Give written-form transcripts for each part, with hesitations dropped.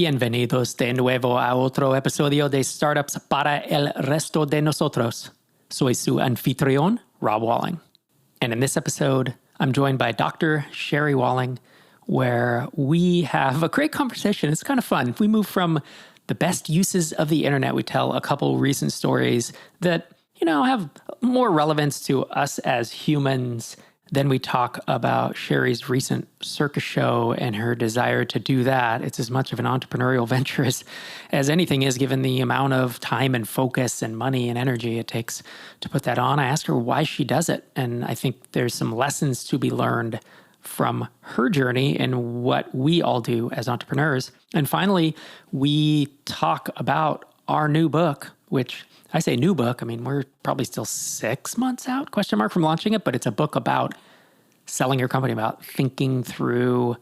Bienvenidos de nuevo a otro episodio de Startups para el resto de nosotros. Soy su anfitrión, Rob Walling. And in this episode, I'm joined by Dr. Sherry Walling, where we have a great conversation. It's kind of fun. We move from the best uses of the internet. We tell a couple recent stories that, have more relevance to us as humans. Then we talk about Sherry's recent circus show and her desire to do that. It's as much of an entrepreneurial venture as anything is, given the amount of time and focus and money and energy it takes to put that on. I asked her why she does it. And I think there's some lessons to be learned from her journey and what we all do as entrepreneurs. And finally, we talk about our new book, which I say new book. I mean, we're probably still 6 months out, from launching it, but it's a book about selling your company, about thinking through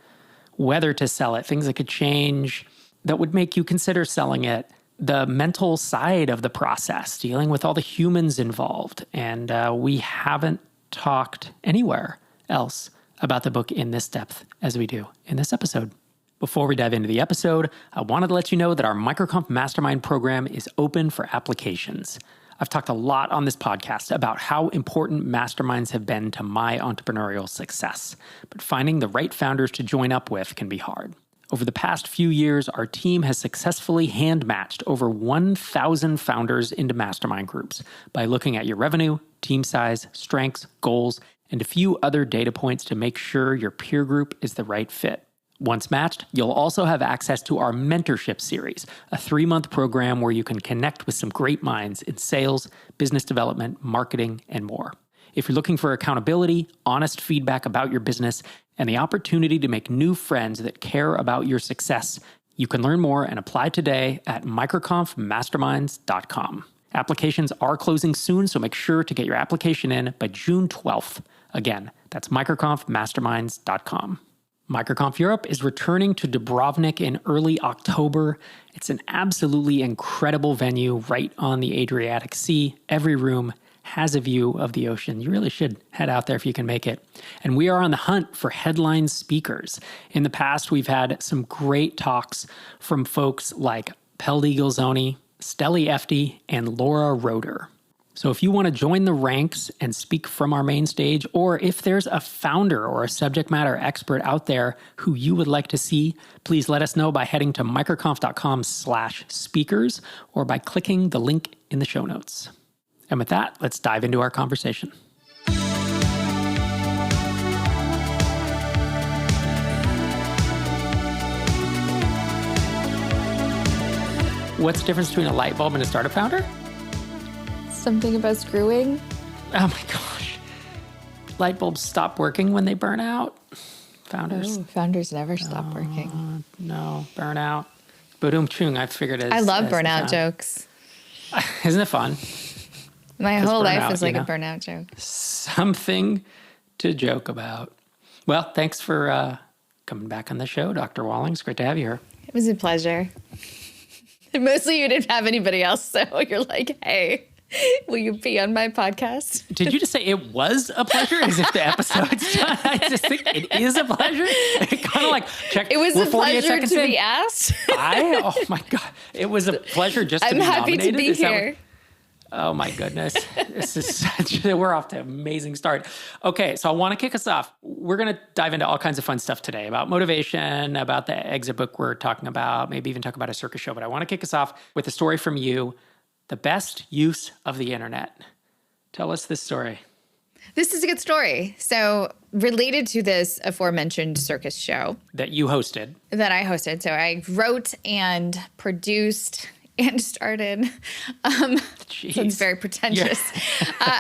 whether to sell it, things that could change that would make you consider selling it, the mental side of the process, dealing with all the humans involved. And we haven't talked anywhere else about the book in this depth as we do in this episode. Before we dive into the episode, I wanted to let you know that our MicroConf Mastermind program is open for applications. I've talked a lot on this podcast about how important masterminds have been to my entrepreneurial success, but finding the right founders to join up with can be hard. Over the past few years, our team has successfully hand-matched over 1,000 founders into mastermind groups by looking at your revenue, team size, strengths, goals, and a few other data points to make sure your peer group is the right fit. Once matched, you'll also have access to our mentorship series, a 3-month program where you can connect with some great minds in sales, business development, marketing, and more. If you're looking for accountability, honest feedback about your business, and the opportunity to make new friends that care about your success, you can learn more and apply today at microconfmasterminds.com. Applications are closing soon, so make sure to get your application in by June 12th. Again, that's microconfmasterminds.com. MicroConf Europe is returning to Dubrovnik in early October. It's an absolutely incredible venue right on the Adriatic Sea. Every room has a view of the ocean. You really should head out there if you can make it. And we are on the hunt for headline speakers. In the past, we've had some great talks from folks like Peldi Gilzoni, Steli Efti, and Laura Roeder. So if you want to join the ranks and speak from our main stage, or if there's a founder or a subject matter expert out there who you would like to see, please let us know by heading to microconf.com/speakers or by clicking the link in the show notes. And with that, let's dive into our conversation. What's the difference between a light bulb and a startup founder? Something about screwing. Oh my gosh. Light bulbs stop working when they burn out. Founders never stop working. No, burnout. Boom chung, I figured it. I love burnout jokes. Isn't it fun? My whole life is like a burnout joke. Something to joke about. Well, thanks for coming back on the show, Dr. Walling. It's great to have you here. It was a pleasure. Mostly you didn't have anybody else, so you're like, hey, will you be on my podcast? Did you just say it was a pleasure as if the episode's done? I just think it is a pleasure. Kind of like, check. It was a pleasure to be asked. Oh my God. It was a pleasure just to be nominated. I'm happy to be here. Oh my goodness. This is we're off to an amazing start. Okay, so I want to kick us off. We're going to dive into all kinds of fun stuff today about motivation, about the exit book we're talking about, maybe even talk about a circus show. But I want to kick us off with a story from you, the best use of the internet. Tell us this story. This is a good story. So related to this aforementioned circus show. That you hosted. That I hosted. So I wrote and produced and started, sounds very pretentious,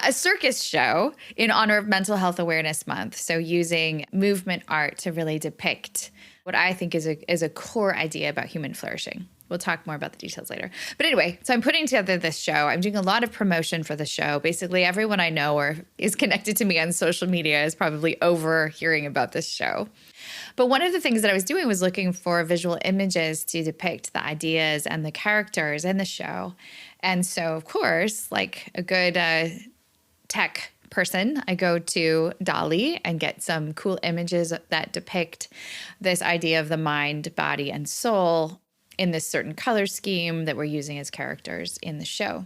a circus show in honor of Mental Health Awareness Month. So using movement art to really depict what I think is a core idea about human flourishing. We'll talk more about the details later. But anyway, so I'm putting together this show. I'm doing a lot of promotion for the show. Basically, everyone I know or is connected to me on social media is probably overhearing about this show. But one of the things that I was doing was looking for visual images to depict the ideas and the characters in the show. And so, of course, like a good tech person, I go to DALL-E and get some cool images that depict this idea of the mind, body, and soul in this certain color scheme that we're using as characters in the show.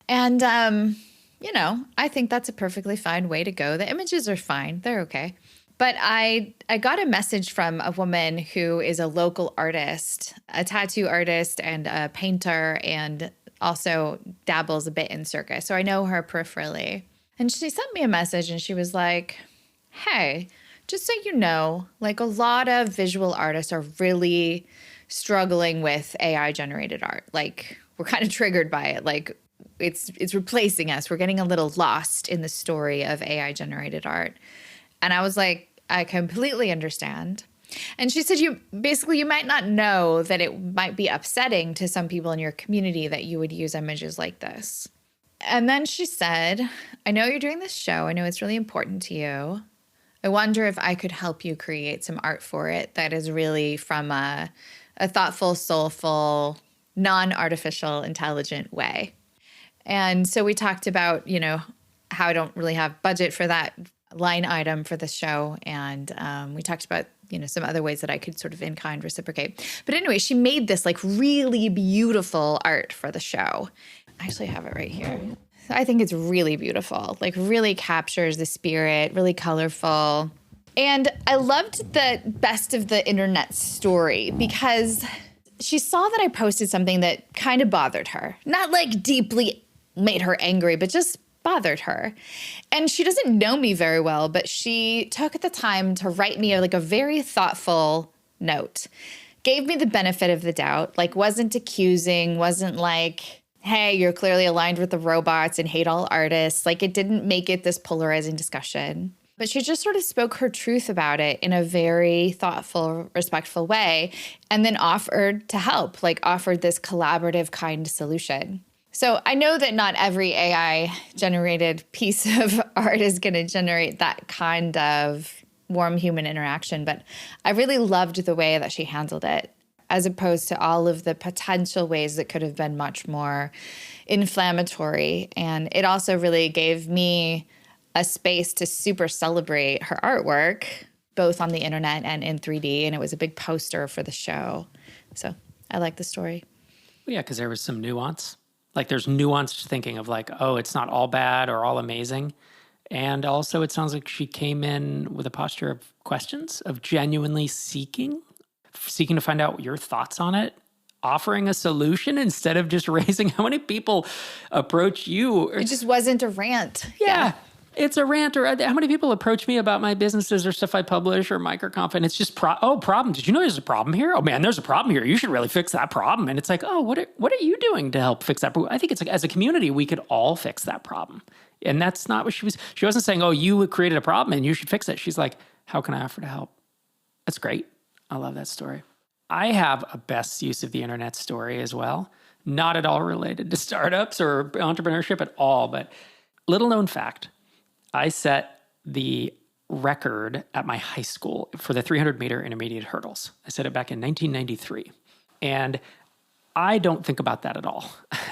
And, I think that's a perfectly fine way to go. The images are fine. They're okay. But I got a message from a woman who is a local artist, a tattoo artist and a painter, and also dabbles a bit in circus. So I know her peripherally. And she sent me a message and she was like, hey, just so you know, like a lot of visual artists are really struggling with AI generated art. Like we're kind of triggered by it. Like it's replacing us. We're getting a little lost in the story of AI generated art. And I was like, I completely understand. And she said, you might not know that it might be upsetting to some people in your community that you would use images like this. And then she said, I know you're doing this show. I know it's really important to you. I wonder if I could help you create some art for it that is really from a thoughtful, soulful, non-artificial, intelligent way. And so we talked about, how I don't really have budget for that line item for the show. And we talked about, some other ways that I could sort of in kind reciprocate. But anyway, she made this like really beautiful art for the show. I actually have it right here. I think it's really beautiful, like really captures the spirit, really colorful. And I loved the best of the internet story because she saw that I posted something that kind of bothered her. Not like deeply made her angry, but just bothered her. And she doesn't know me very well, but she took the time to write me like a very thoughtful note. Gave me the benefit of the doubt, like wasn't accusing, wasn't like, hey, you're clearly aligned with the robots and hate all artists. Like it didn't make it this polarizing discussion. But she just sort of spoke her truth about it in a very thoughtful, respectful way, and then offered to help, like offered this collaborative kind solution. So I know that not every AI-generated piece of art is going to generate that kind of warm human interaction, but I really loved the way that she handled it, as opposed to all of the potential ways that could have been much more inflammatory. And it also really gave me a space to super celebrate her artwork, both on the internet and in 3D, and it was a big poster for the show. So I like the story. Yeah, because there was some nuance. Like there's nuanced thinking of like, oh, it's not all bad or all amazing. And also it sounds like she came in with a posture of questions, of genuinely seeking to find out your thoughts on it, offering a solution instead of just raising how many people approach you. It just wasn't a rant. Yeah. It's a rant. Or how many people approach me about my businesses or stuff I publish or microconf, and it's just problem. Did you know there's a problem here? Oh man, there's a problem here. You should really fix that problem. And it's like, oh, what are you doing to help fix that? I think it's like as a community, we could all fix that problem. And that's not what she wasn't saying, oh, you created a problem and you should fix it. She's like, how can I offer to help? That's great. I love that story. I have a best use of the internet story as well. Not at all related to startups or entrepreneurship at all, but little known fact. I set the record at my high school for the 300-meter intermediate hurdles. I set it back in 1993. And I don't think about that at all.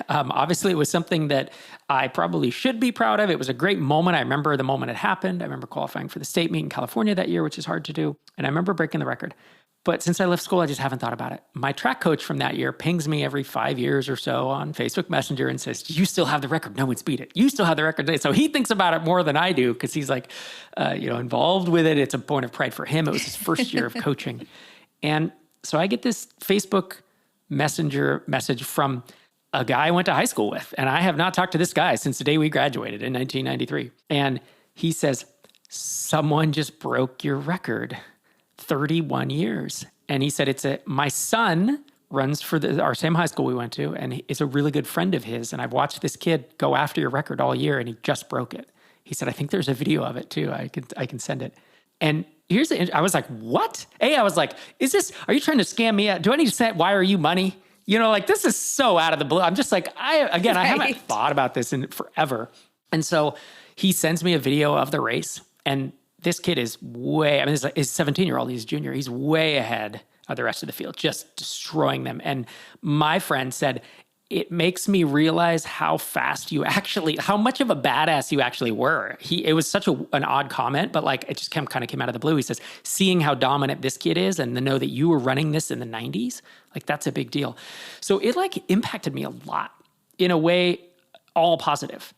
Obviously, it was something that I probably should be proud of. It was a great moment. I remember the moment it happened. I remember qualifying for the state meet in California that year, which is hard to do. And I remember breaking the record. But since I left school, I just haven't thought about it. My track coach from that year pings me every 5 years or so on Facebook Messenger and says, you still have the record. No one's beat it. You still have the record. So he thinks about it more than I do because he's like, involved with it. It's a point of pride for him. It was his first year of coaching. And so I get this Facebook Messenger message from a guy I went to high school with. And I have not talked to this guy since the day we graduated in 1993. And he says, someone just broke your record. 31 years. And he said, my son runs for our same high school we went to, and is a really good friend of his. And I've watched this kid go after your record all year, and he just broke it. He said, I think there's a video of it too. I can send it. And I was like, what? I was like, are you trying to scam me out? Do I need to wire you money? This is so out of the blue. I'm just like, I haven't thought about this in forever. And so he sends me a video of the race, and this kid is he's a 17-year-old, he's a junior. He's way ahead of the rest of the field, just destroying them. And my friend said, it makes me realize how much of a badass you actually were. It was such an odd comment, but like it just kind of came out of the blue. He says, seeing how dominant this kid is and to know that you were running this in the 90s, like that's a big deal. So it like impacted me a lot in a way, all positive.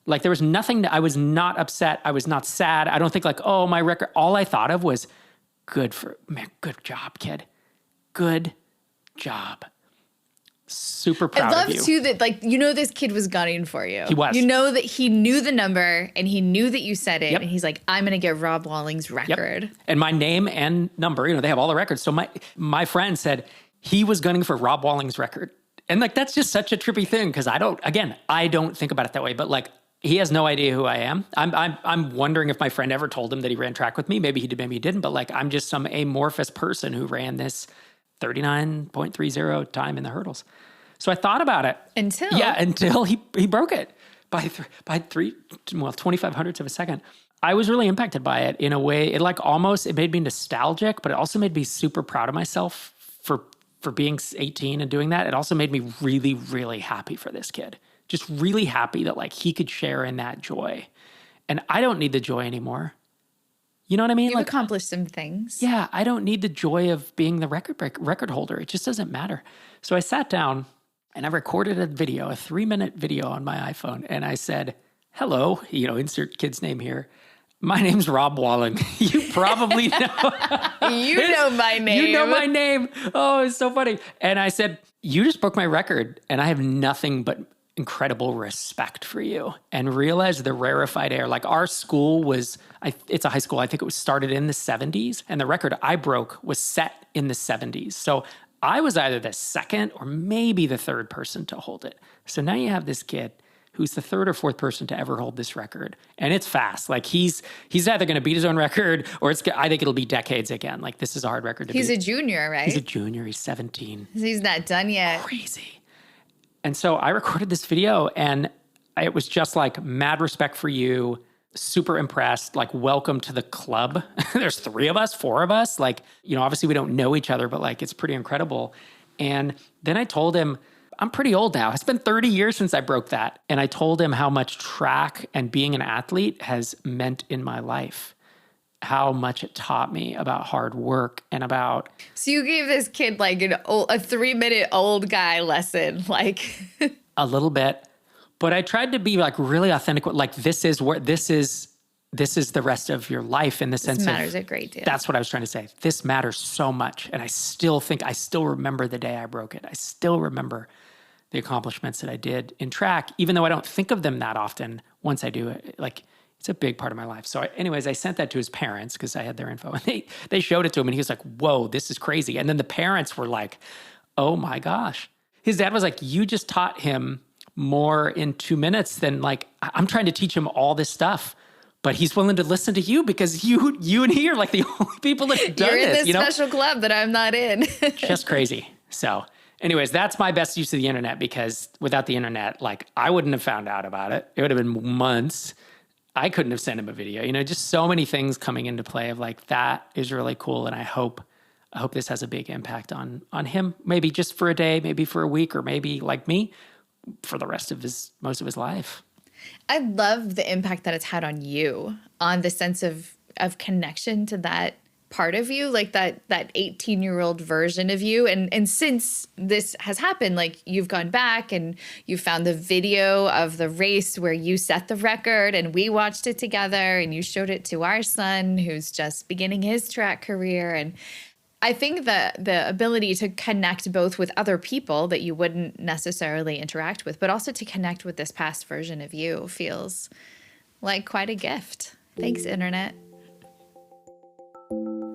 Like there was nothing that I was not upset. I was not sad. I don't think like, oh, my record. All I thought of was good job, kid. Good job. Super proud of you. I love too that like, this kid was gunning for you. He was. That he knew the number and he knew that you said it. Yep. And he's like, I'm going to get Rob Walling's record. Yep. And my name and number, they have all the records. So my friend said he was gunning for Rob Walling's record. And like, that's just such a trippy thing. Cause I don't think about it that way, but like, he has no idea who I am. I'm wondering if my friend ever told him that he ran track with me. Maybe he did, maybe he didn't. But like, I'm just some amorphous person who ran this 39.30 time in the hurdles. So I thought about it until he broke it by 2500ths of a second. I was really impacted by it in a way. It made me nostalgic, but it also made me super proud of myself for being 18 and doing that. It also made me really, really happy for this kid. Just really happy that like he could share in that joy. And I don't need the joy anymore. You know what I mean? You've accomplished some things. Yeah, I don't need the joy of being the record holder. It just doesn't matter. So I sat down and I recorded a 3-minute video on my iPhone. And I said, hello, insert kid's name here. My name's Rob Walling. You probably know. You know my name. You know my name. Oh, it's so funny. And I said, you just broke my record and I have nothing but incredible respect for you, and realize the rarefied air. Like our school it's a high school. I think it was started in the 70s, and the record I broke was set in the 70s. So I was either the second or maybe the third person to hold it. So now you have this kid who's the third or fourth person to ever hold this record. And it's fast. Like he's either going to beat his own record or I think it'll be decades again. Like this is a hard record to beat. He's a junior, right? He's a junior. He's 17. He's not done yet. Crazy. And so I recorded this video and it was just like mad respect for you, super impressed, like welcome to the club. There's 4 of us. Like, obviously we don't know each other, but like it's pretty incredible. And then I told him, I'm pretty old now. It's been 30 years since I broke that. And I told him how much track and being an athlete has meant in my life. How much it taught me about hard work and about... So you gave this kid like a 3-minute old guy lesson, like... A little bit. But I tried to be like really authentic. Like this is the rest of your life in the sense of... This matters a great deal. That's what I was trying to say. This matters so much. And I still remember the day I broke it. I still remember the accomplishments that I did in track, even though I don't think of them that often. Once I do it, like... It's a big part of my life. So anyways, I sent that to his parents because I had their info. And they showed it to him and he was like, whoa, this is crazy. And then the parents were like, oh my gosh. His dad was like, you just taught him more in 2 minutes than like, I'm trying to teach him all this stuff. But he's willing to listen to you because you and he are like the only people that have done You're in this. Special club that I'm not in. Just crazy. So anyways, that's my best use of the internet because without the internet, like I wouldn't have found out about it. It would have been months. I couldn't have sent him a video, just so many things coming into play of like, that is really cool. And I hope this has a big impact on him, maybe just for a day, maybe for a week, or maybe like me for the rest of most of his life. I love the impact that it's had on you, on the sense of connection to that part of you, like that 18-year-old version of you. And since this has happened, like you've gone back and you found the video of the race where you set the record and we watched it together and you showed it to our son who's just beginning his track career. And I think that the ability to connect both with other people that you wouldn't necessarily interact with, but also to connect with this past version of you feels like quite a gift. Thanks, Internet.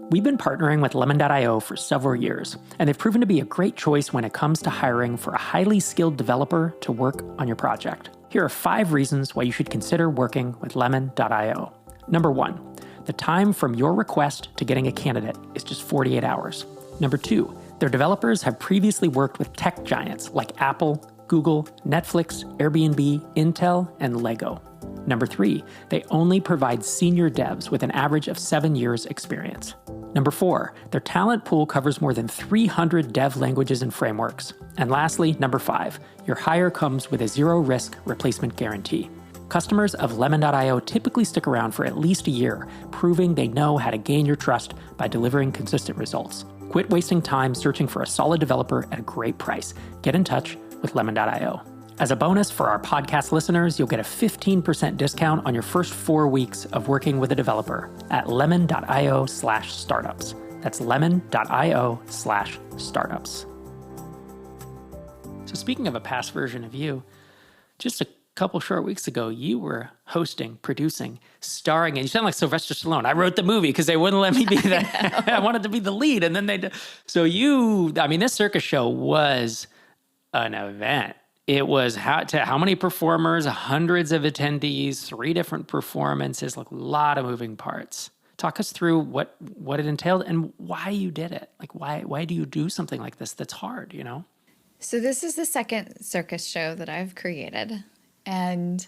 We've been partnering with Lemon.io for several years, and they've proven to be a great choice when it comes to hiring for a highly skilled developer to work on your project. Here are 5 reasons why you should consider working with Lemon.io. Number 1, the time from your request to getting a candidate is just 48 hours. Number 2, their developers have previously worked with tech giants like Apple, Google, Netflix, Airbnb, Intel, and Lego. Number 3, they only provide senior devs with an average of 7 years experience. Number 4, their talent pool covers more than 300 dev languages and frameworks. And lastly, number 5, your hire comes with a zero-risk replacement guarantee. Customers of Lemon.io typically stick around for at least a year, proving they know how to gain your trust by delivering consistent results. Quit wasting time searching for a solid developer at a great price. Get in touch with Lemon.io. As a bonus for our podcast listeners, you'll get a 15% discount on your first 4 weeks of working with a developer at lemon.io/startups. That's lemon.io/startups. So speaking of a past version of you, just a couple short weeks ago, you were hosting, producing, starring, and you sound like Sylvester Stallone. I wrote the movie because they wouldn't let me be that. I wanted to be the lead, and then they did. So this circus show was an event. It was how many performers, hundreds of attendees, 3 different performances, like a lot of moving parts. Talk us through what it entailed and why you did it. Like why do you do something like this that's hard, you know? So this is the second circus show that I've created, and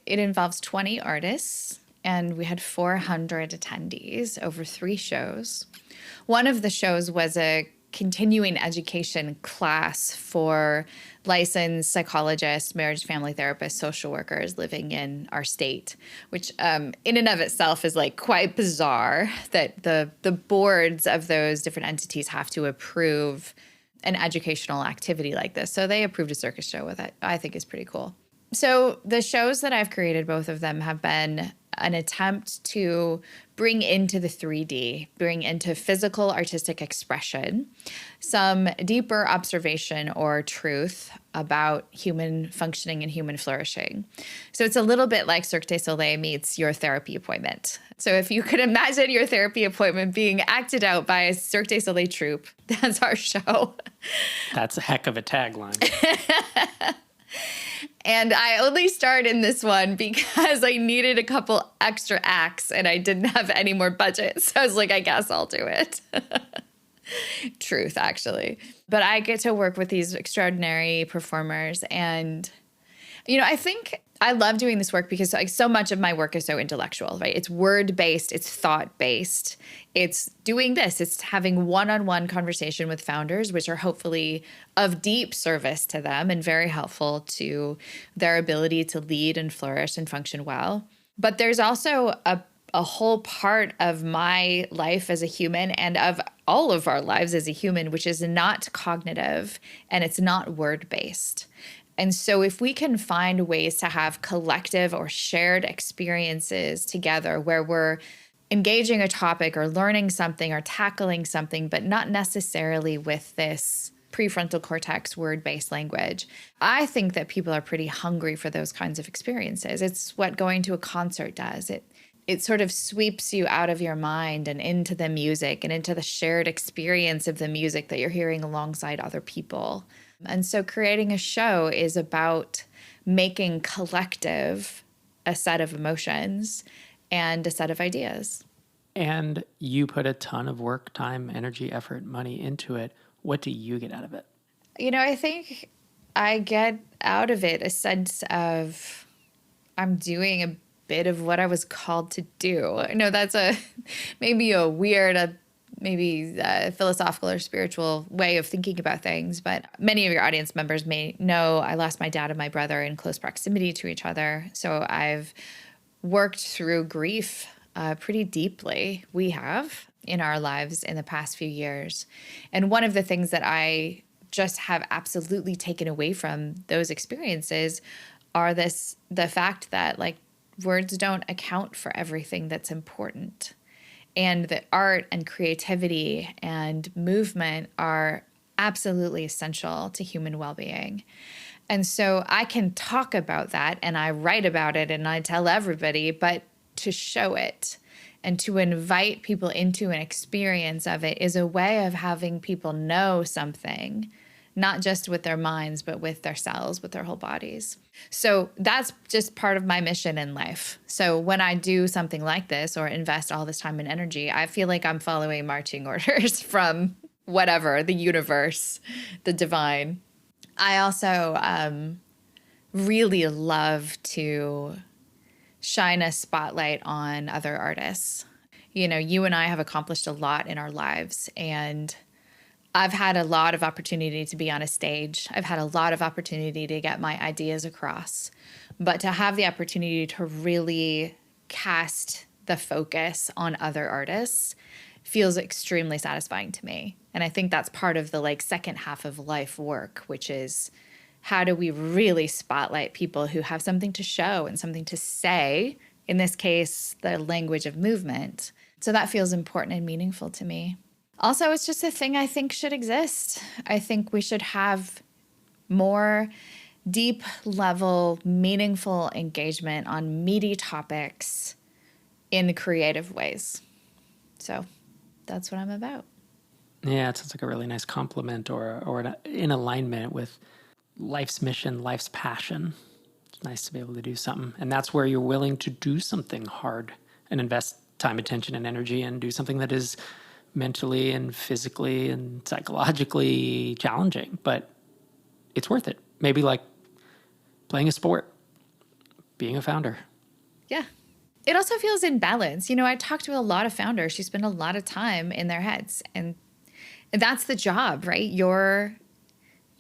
it involves 20 artists, and we had 400 attendees over 3 shows. One of the shows was a continuing education class for licensed psychologists, marriage family therapists, social workers living in our state, which in and of itself is like quite bizarre that the boards of those different entities have to approve an educational activity like this. So they approved a circus show with it. I think is pretty cool. So the shows that I've created, both of them have been an attempt to bring into the 3D, bring into physical artistic expression, some deeper observation or truth about human functioning and human flourishing. So it's a little bit like Cirque du Soleil meets your therapy appointment. So if you could imagine your therapy appointment being acted out by a Cirque du Soleil troupe, that's our show. That's a heck of a tagline. And I only starred in this one because I needed a couple extra acts and I didn't have any more budget. So I was like, I guess I'll do it. Truth, actually. But I get to work with these extraordinary performers. And, I think I love doing this work because so much of my work is so intellectual, right? It's word-based, it's thought-based. It's doing this. It's having one-on-one conversation with founders, which are hopefully of deep service to them and very helpful to their ability to lead and flourish and function well. But there's also a whole part of my life as a human and of all of our lives as a human, which is not cognitive and it's not word-based. And so if we can find ways to have collective or shared experiences together where we're engaging a topic or learning something or tackling something, but not necessarily with this prefrontal cortex word-based language, I think that people are pretty hungry for those kinds of experiences. It's what going to a concert does. It sort of sweeps you out of your mind and into the music and into the shared experience of the music that you're hearing alongside other people. And so creating a show is about making collective a set of emotions and a set of ideas. And you put a ton of work, time, energy, effort, money into it. What do you get out of it? I think I get out of it a sense of I'm doing a bit of what I was called to do. I know that's maybe a weird, maybe philosophical or spiritual way of thinking about things, but many of your audience members may know I lost my dad and my brother in close proximity to each other. So I've worked through grief pretty deeply. We have in our lives in the past few years. And one of the things that I just have absolutely taken away from those experiences are the fact that words don't account for everything that's important. And that art and creativity and movement are absolutely essential to human well-being. And so I can talk about that and I write about it and I tell everybody, but to show it and to invite people into an experience of it is a way of having people know something, not just with their minds, but with their cells, with their whole bodies. So that's just part of my mission in life. So when I do something like this or invest all this time and energy, I feel like I'm following marching orders from whatever, the universe, the divine. I also really love to shine a spotlight on other artists. You know, you and I have accomplished a lot in our lives, and I've had a lot of opportunity to be on a stage. I've had a lot of opportunity to get my ideas across, but to have the opportunity to really cast the focus on other artists feels extremely satisfying to me. And I think that's part of the second half of life work, which is how do we really spotlight people who have something to show and something to say, in this case, the language of movement. So that feels important and meaningful to me. Also, it's just a thing I think should exist. I think we should have more deep level, meaningful engagement on meaty topics in creative ways. So that's what I'm about. Yeah, it sounds like a really nice compliment or in alignment with life's mission, life's passion. It's nice to be able to do something. And that's where you're willing to do something hard and invest time, attention, and energy and do something that is mentally and physically and psychologically challenging. But it's worth it. Maybe like playing a sport, being a founder. Yeah. It also feels in balance. You know, I talk to a lot of founders who spend a lot of time in their heads, and that's the job, right? Your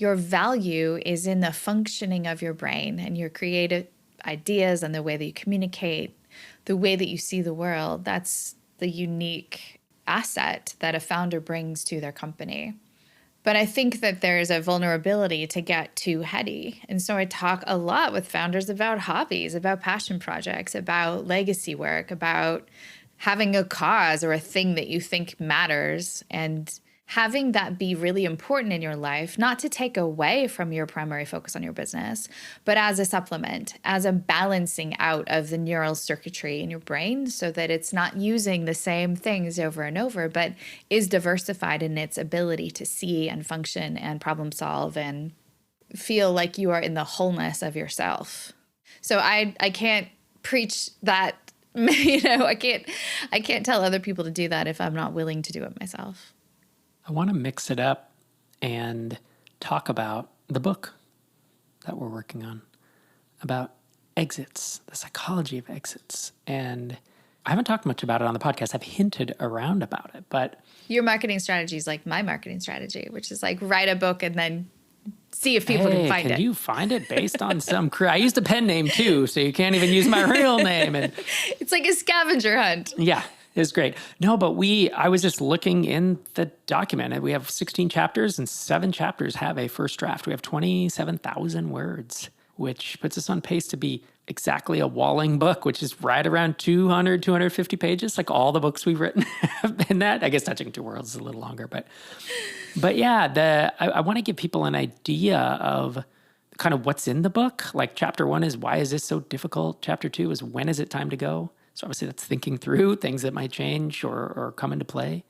value is in the functioning of your brain and your creative ideas and the way that you communicate, the way that you see the world. That's the unique asset that a founder brings to their company. But I think that there's a vulnerability to get too heady. And so I talk a lot with founders about hobbies, about passion projects, about legacy work, about having a cause or a thing that you think matters, and having that be really important in your life, not to take away from your primary focus on your business, but as a supplement, as a balancing out of the neural circuitry in your brain so that it's not using the same things over and over, but is diversified in its ability to see and function and problem solve and feel like you are in the wholeness of yourself. So I can't preach that, you know, I can't tell other people to do that if I'm not willing to do it myself. I want to mix it up and talk about the book that we're working on, about exits, the psychology of exits. And I haven't talked much about it on the podcast. I've hinted around about it, but your marketing strategy is like my marketing strategy, which is like write a book and then see if people can find it. Can you find it based on some I used a pen name too, so you can't even use my real name. And it's like a scavenger hunt. Yeah. It's great. No, but I was just looking in the document, and we have 16 chapters, and 7 chapters have a first draft. We have 27,000 words, which puts us on pace to be exactly a Walling book, which is right around 200, 250 pages, like all the books we've written have been that. I guess Touching Two Worlds is a little longer, but yeah, I want to give people an idea of kind of what's in the book. Like chapter 1 is, why is this so difficult? Chapter 2 is, when is it time to go? So obviously that's thinking through things that might change or come into play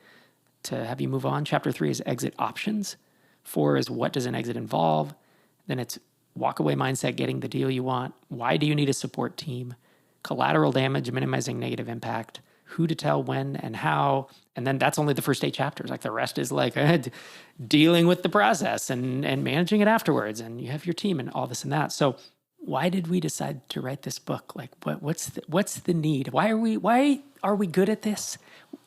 to have you move on. Chapter 3 is exit options. 4 is, what does an exit involve? Then it's walk away mindset, getting the deal you want. Why do you need a support team? Collateral damage, minimizing negative impact. Who to tell, when, and how. And then that's only the first 8 chapters. Like the rest is like dealing with the process and managing it afterwards. And you have your team and all this and that. So why did we decide to write this book? Like, what's the need? Why are we good at this?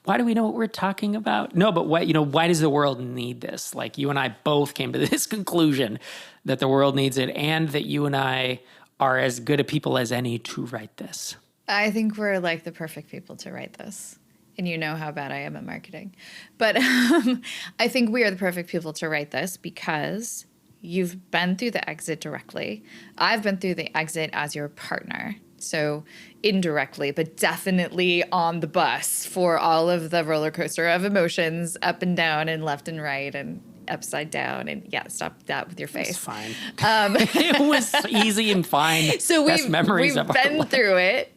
Why do we know what we're talking about? No, but why does the world need this? Like, you and I both came to this conclusion that the world needs it, and that you and I are as good a people as any to write this. I think we're like the perfect people to write this. And you know how bad I am at marketing. But I think we are the perfect people to write this because you've been through the exit directly. I've been through the exit as your partner. So indirectly, but definitely on the bus for all of the roller coaster of emotions, up and down and left and right and upside down. And yeah, stop that with your face. It's fine. It was easy and fine. So Best memories we've of our been life. through it.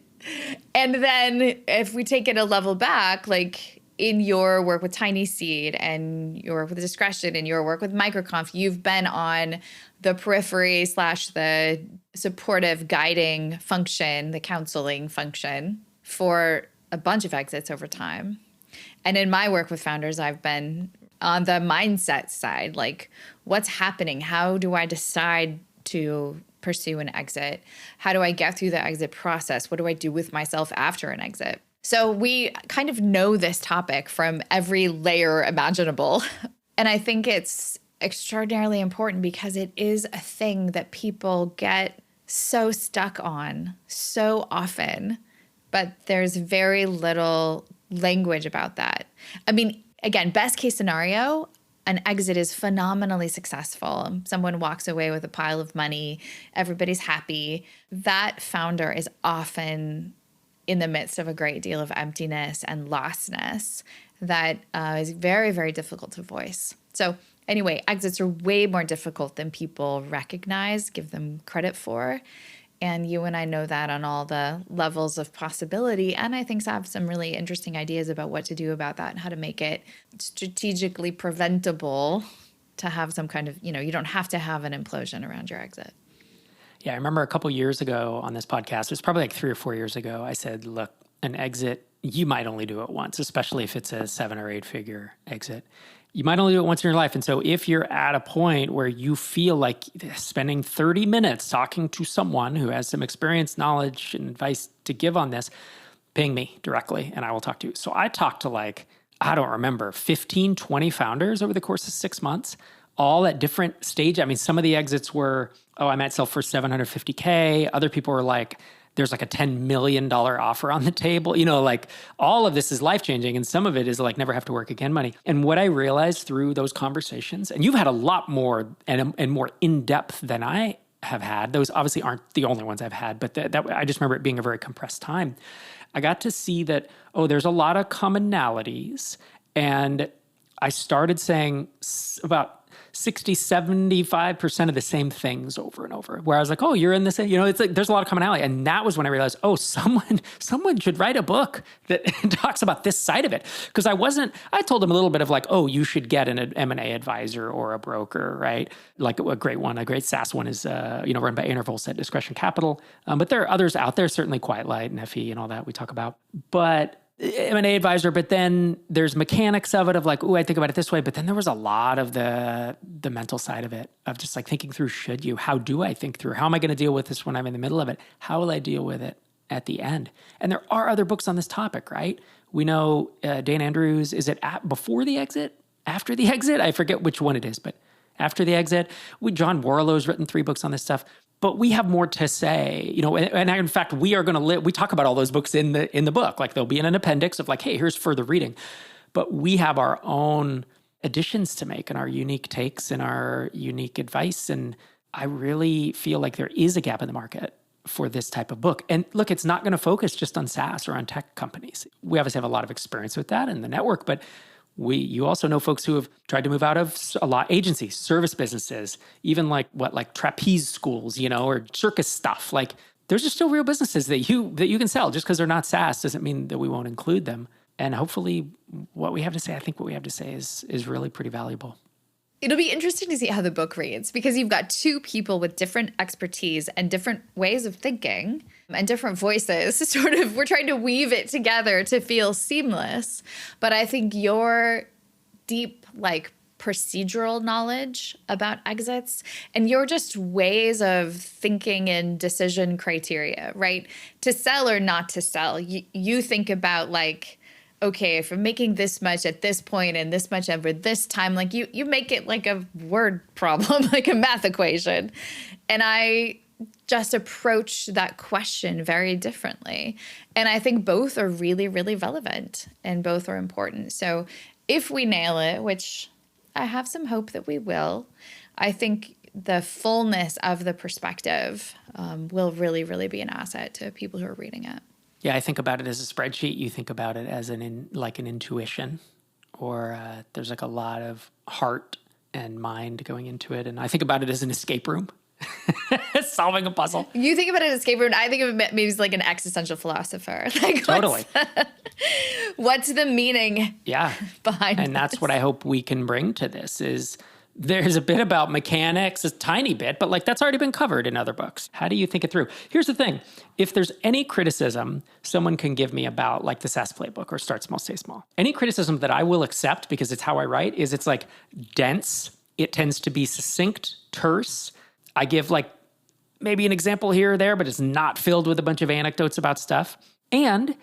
And then if we take it a level back, like in your work with Tiny Seed and your work with Discretion and your work with Microconf, you've been on the periphery / the supportive guiding function, the counseling function for a bunch of exits over time. And in my work with founders, I've been on the mindset side, like what's happening? How do I decide to pursue an exit? How do I get through the exit process? What do I do with myself after an exit? So we kind of know this topic from every layer imaginable. And I think it's extraordinarily important because it is a thing that people get so stuck on so often, but there's very little language about that. I mean, again, best case scenario, an exit is phenomenally successful. Someone walks away with a pile of money. Everybody's happy. That founder is often in the midst of a great deal of emptiness and lostness that is very, very difficult to voice. So anyway, exits are way more difficult than people recognize, give them credit for. And you and I know that on all the levels of possibility. And I think have some really interesting ideas about what to do about that and how to make it strategically preventable to have some kind of, you don't have to have an implosion around your exit. Yeah, I remember a couple years ago on this podcast, it was probably like 3 or 4 years ago, I said, look, an exit, you might only do it once, especially if it's a 7 or 8 figure exit. You might only do it once in your life. And so if you're at a point where you feel like spending 30 minutes talking to someone who has some experience, knowledge, and advice to give on this, ping me directly and I will talk to you. So I talked to I don't remember, 15, 20 founders over the course of 6 months, all at different stages. I mean, some of the exits were, I might sell for $750K. Other people were like, there's like a $10 million offer on the table. All of this is life-changing. And some of it is never have to work again money. And what I realized through those conversations, and you've had a lot more and more in-depth than I have had. Those obviously aren't the only ones I've had, but that I just remember it being a very compressed time. I got to see that, there's a lot of commonalities. And I started saying about 60, 75% of the same things over and over. Where I was like, you're in this, it's like, there's a lot of commonality. And that was when I realized, someone should write a book that talks about this side of it. Because I told them a little bit of you should get an M&A advisor or a broker, right? Like a great SaaS one is, run by Intervals at Discretion Capital. But there are others out there, certainly Quiet Light and FE and all that we talk about. But M&A advisor, but then there's mechanics of it of I think about it this way. But then there was a lot of the mental side of it, of just thinking through, how do I think through? How am I going to deal with this when I'm in the middle of it? How will I deal with it at the end? And there are other books on this topic, right? We know Dane Andrews, is it before the exit? After the exit? I forget which one it is, but after the exit. John Warrillow's written 3 books on this stuff. But we have more to say, and in fact, we are going to we talk about all those books in the book. There'll be an appendix of hey, here's further reading. But we have our own additions to make and our unique takes and our unique advice. And I really feel like there is a gap in the market for this type of book. And look, it's not going to focus just on SaaS or on tech companies. We obviously have a lot of experience with that in the network, but you also know folks who have tried to move out of a lot agencies, service businesses, even trapeze schools, or circus stuff. There's just still real businesses that you can sell. Just because they're not SaaS doesn't mean that we won't include them. And hopefully what we have to say is really pretty valuable. It'll be interesting to see how the book reads because you've got 2 people with different expertise and different ways of thinking and different voices. We're trying to weave it together to feel seamless. But I think your deep, procedural knowledge about exits and your just ways of thinking and decision criteria, right? To sell or not to sell, you think about okay, if I'm making this much at this point and this much over this time, you make it a word problem, a math equation. And I just approach that question very differently. And I think both are really, really relevant and both are important. So if we nail it, which I have some hope that we will, I think the fullness of the perspective will really, really be an asset to people who are reading it. Yeah, I think about it as a spreadsheet. You think about it as an intuition, or there's a lot of heart and mind going into it. And I think about it as an escape room, solving a puzzle. You think about it as escape room. I think of it maybe as an existential philosopher. Totally. What's the meaning? Yeah, behind and that's what I hope we can bring to this is. There's a bit about mechanics, a tiny bit, but that's already been covered in other books. How do you think it through? Here's the thing. If there's any criticism someone can give me about the SaaS playbook or Start Small, Stay Small, any criticism that I will accept because it's how I write is it's dense. It tends to be succinct, terse. I give maybe an example here or there, but it's not filled with a bunch of anecdotes about stuff. And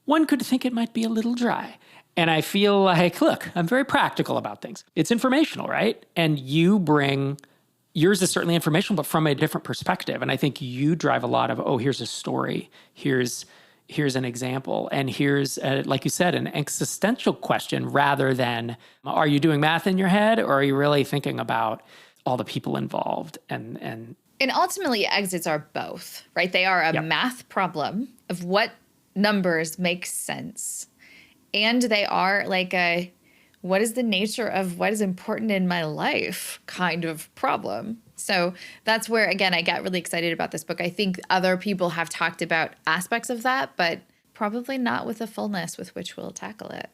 one could think it might be a little dry. And I feel like, look, I'm very practical about things. It's informational, right? And yours is certainly informational, but from a different perspective. And I think you drive a lot of, here's a story, here's an example, and here's, like you said, an existential question rather than, are you doing math in your head, or are you really thinking about all the people involved? And ultimately, exits are both, right? They are a math problem of what numbers make sense. And they are like what is the nature of what is important in my life kind of problem. So that's where, again, I get really excited about this book. I think other people have talked about aspects of that, but probably not with the fullness with which we'll tackle it.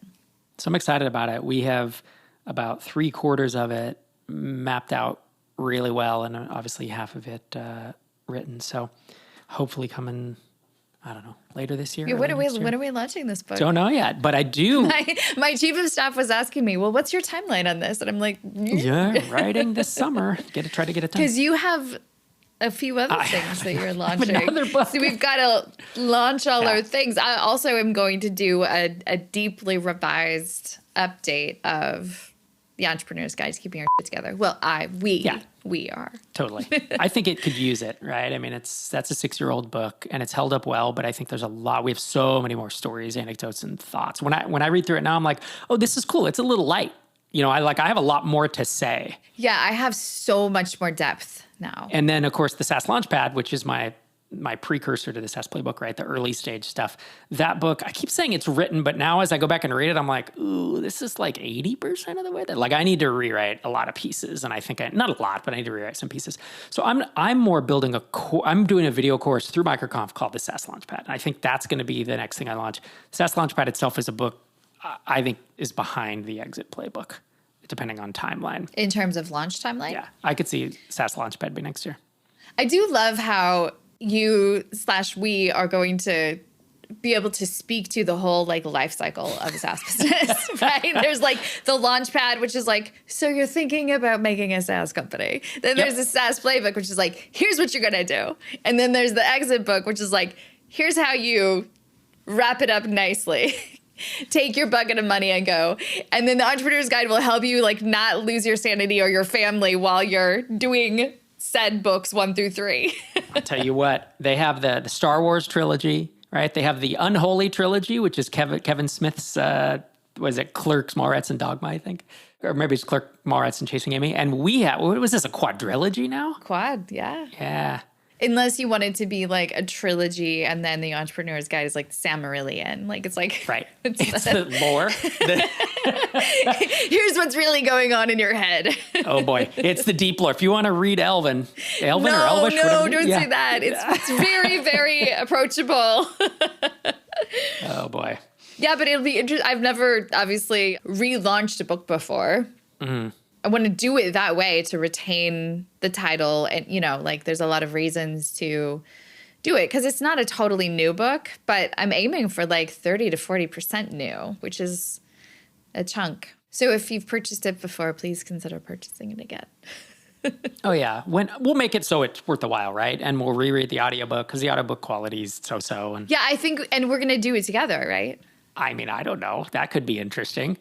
So I'm excited about it. We have about 3/4 of it mapped out really well, and obviously half of it written. So hopefully coming, I don't know, later this year. Yeah, when are we launching this book? Don't know yet, but I do. My chief of staff was asking me, well, what's your timeline on this? And I'm like, writing this summer. Try to get it done. Because you have a few other things that you're launching. Another book. So we've got to launch all our things. I also am going to do a deeply revised update of The Entrepreneur's Guide to Keeping Our Shit Together. Well, we are. Totally. I think it could use it, right? I mean, that's a 6-year-old book and it's held up well, but I think there's a lot. We have so many more stories, anecdotes, and thoughts. When I read through it now, I'm like, oh, this is cool. It's a little light. I have a lot more to say. Yeah, I have so much more depth now. And then, of course, the SaaS Launchpad, which is my precursor to the SaaS Playbook, right? The early stage stuff. That book, I keep saying it's written, but now as I go back and read it, I'm like, ooh, this is like 80% of the way there. Like I need to rewrite a lot of pieces. And I think not a lot, but I need to rewrite some pieces. So I'm more building I'm doing a video course through MicroConf called the SaaS Launchpad. And I think that's going to be the next thing I launch. The SaaS Launchpad itself is a book I think is behind the Exit Playbook, depending on timeline. In terms of launch timeline? Yeah. I could see SaaS Launchpad be next year. I do love how you/we are going to be able to speak to the whole life cycle of a SaaS business, right? There's the Launchpad, which is so you're thinking about making a SaaS company. Then there's the SaaS Playbook, which is here's what you're going to do. And then there's the Exit book, which is here's how you wrap it up nicely. Take your bucket of money and go. And then the Entrepreneur's Guide will help you not lose your sanity or your family while you're doing said books 1 through 3. I'll tell you what, they have the Star Wars trilogy, right? They have the Unholy trilogy, which is Kevin Smith's, Clerks, Mallrats, and Dogma, I think. Or maybe it's Clerk, Mallrats, and Chasing Amy. And we have, what was this, a quadrilogy now? Quad, yeah. Yeah. Unless you want it to be a trilogy, and then the Entrepreneur's Guide is the Silmarillion. It's right. It's the lore. Here's what's really going on in your head. Oh boy, it's the deep lore. If you want to read Elvish, no, don't say that. It's very, very approachable. Oh boy. Yeah, but it'll be interesting. I've never obviously relaunched a book before. Mm-hmm. I want to do it that way to retain the title. And, there's a lot of reasons to do it because it's not a totally new book, but I'm aiming for 30 to 40% new, which is a chunk. So if you've purchased it before, please consider purchasing it again. Oh, yeah. We'll make it so it's worth a while, right? And we'll reread the audiobook because the audiobook quality is so-so. And yeah, I think, and we're going to do it together, right? I mean, I don't know. That could be interesting.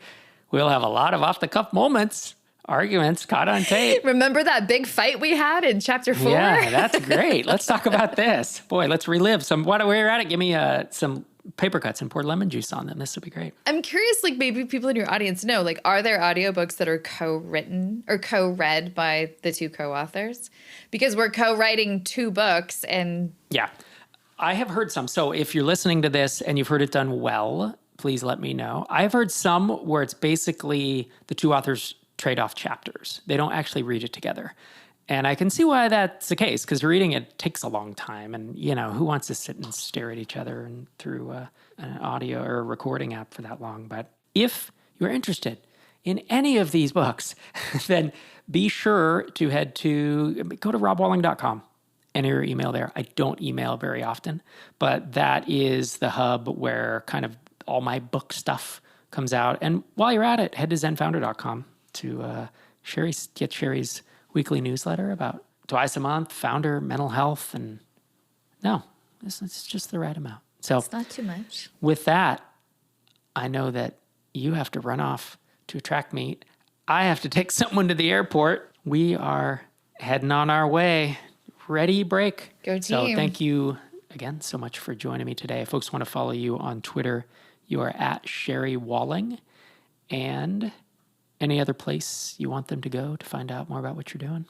We'll have a lot of off-the-cuff moments. Arguments caught on tape. Remember that big fight we had in chapter 4? Yeah, that's great. Let's talk about this. Boy, let's relive some. While we're at it, give me some paper cuts and pour lemon juice on them. This would be great. I'm curious, maybe people in your audience know, are there audiobooks that are co-written or co-read by the two co-authors? Because we're co-writing 2 books and... Yeah, I have heard some. So if you're listening to this and you've heard it done well, please let me know. I've heard some where it's basically the 2 authors trade off chapters. They don't actually read it together. And I can see why that's the case, because reading it takes a long time. And, who wants to sit and stare at each other and through an audio or a recording app for that long? But if you're interested in any of these books, then be sure to go to robwalling.com. Enter your email there. I don't email very often, but that is the hub where kind of all my book stuff comes out. And while you're at it, head to zenfounder.com. to get Sherry's weekly newsletter about twice a month, founder, mental health, and it's just the right amount. So it's not too much. With that, I know that you have to run off to a track meet. I have to take someone to the airport. We are heading on our way. Ready, break. Go team. So thank you again so much for joining me today. If folks want to follow you on Twitter, you are at Sherry Walling. And any other place you want them to go to find out more about what you're doing?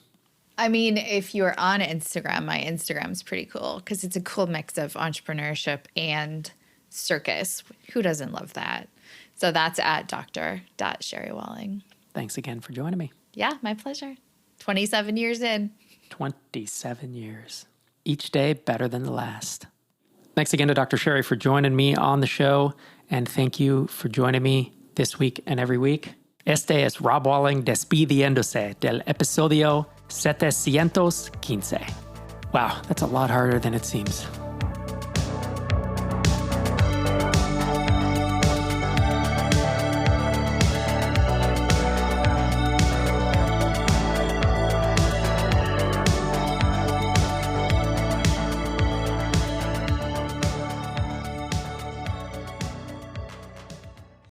I mean, if you're on Instagram, my Instagram's pretty cool because it's a cool mix of entrepreneurship and circus. Who doesn't love that? So that's at dr.sherrywalling. Thanks again for joining me. Yeah, my pleasure. 27 years in. 27 years. Each day better than the last. Thanks again to Dr. Sherry for joining me on the show. And thank you for joining me this week and every week. Este es Rob Walling despidiéndose del episodio 715. Wow, that's a lot harder than it seems.